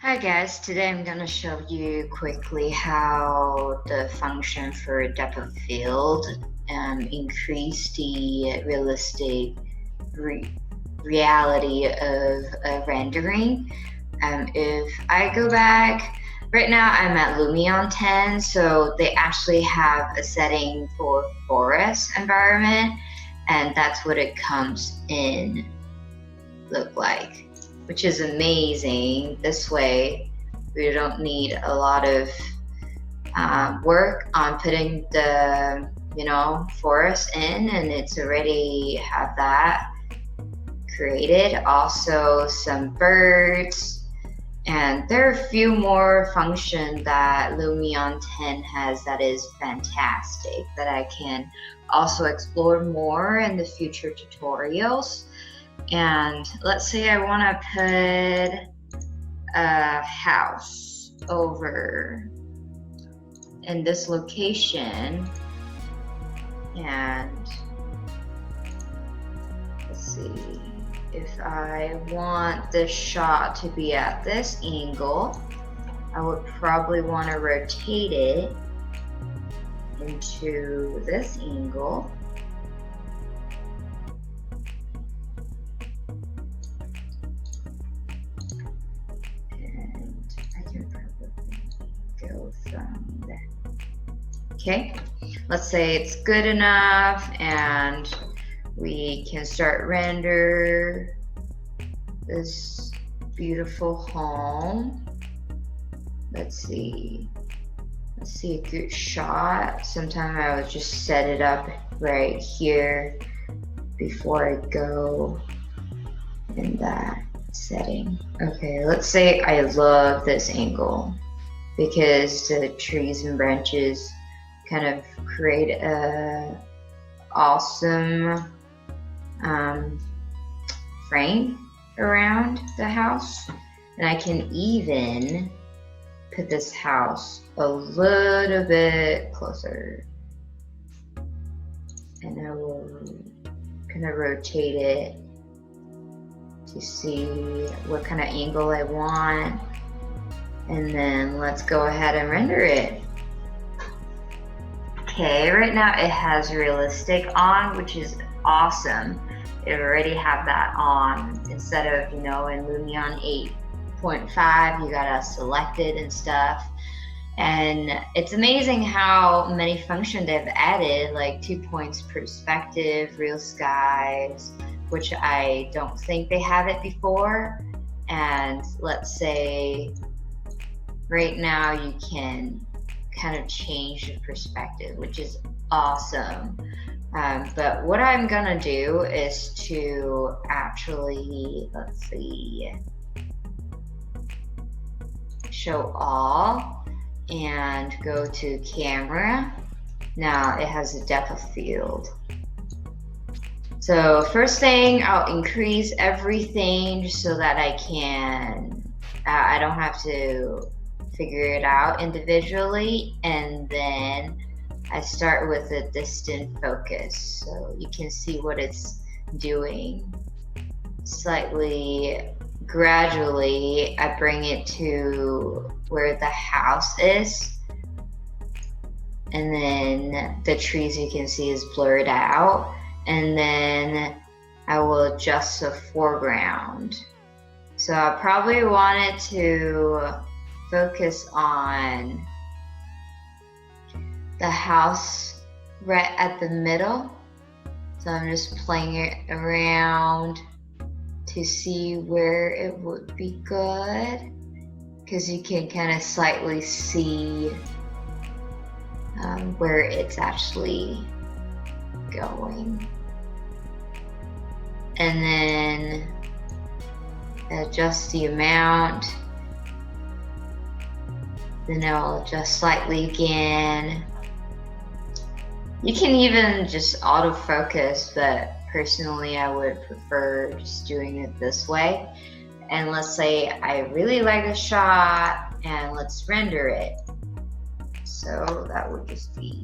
Hi guys, today I'm going to show you quickly how the function for depth of field increase the realistic reality of rendering. If I go back, right now I'm at Lumion 10, so they actually have a setting for forest environment, and that's what it comes in look like, which is amazing. This way we don't need a lot of work on putting the forest in, and it's already have that created. Also some birds, and there are a few more functions that Lumion 10 has that is fantastic that I can also explore more in the future tutorials. And let's say I want to put a house over in this location, and let's see, if I want this shot to be at this angle, I would probably want to rotate it into this angle. Go from there. Okay, let's say it's good enough, and we can start render this beautiful home. Let's see a good shot. Sometimes I would just set it up right here before I go in that setting. Okay, let's say I love this angle because the trees and branches kind of create a awesome frame around the house. And I can even put this house a little bit closer, and I will kind of rotate it to see what kind of angle I want. And then let's go ahead and render it. Okay, right now it has realistic on, which is awesome. It already have that on instead of, in Lumion 8.5, you gotta select it and stuff. And it's amazing how many functions they've added, like 2 points perspective, real skies, which I don't think they have it before. And let's say right now you can kind of change the perspective, which is awesome. But what I'm gonna do is to actually, let's see, show all and go to camera. Now it has a depth of field. So first thing, I'll increase everything just so that I can, I don't have to figure it out individually. And then I start with a distant focus, so you can see what it's doing. Slightly, gradually, I bring it to where the house is, and then the trees you can see is blurred out, and then I will adjust the foreground. So I probably want it to focus on the house right at the middle. So I'm just playing it around to see where it would be good, because you can kind of slightly see where it's actually going. And then adjust the amount. Then I'll adjust slightly again. You can even just autofocus, but personally I would prefer just doing it this way. And let's say I really like a shot, and let's render it. So that would just be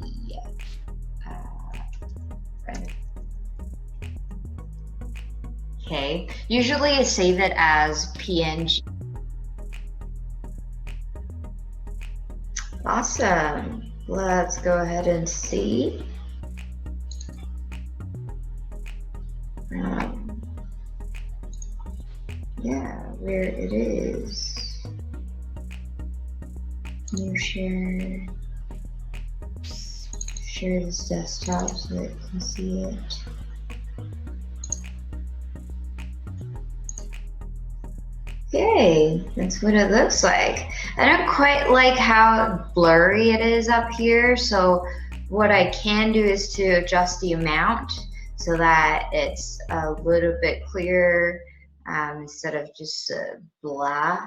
render. Okay, usually I save it as PNG. Awesome. Let's go ahead and see. Um, yeah, where it is. New share. Share this desktop so it can see it. Okay, that's what it looks like. I don't quite like how blurry it is up here, so what I can do is to adjust the amount so that it's a little bit clearer instead of just blah.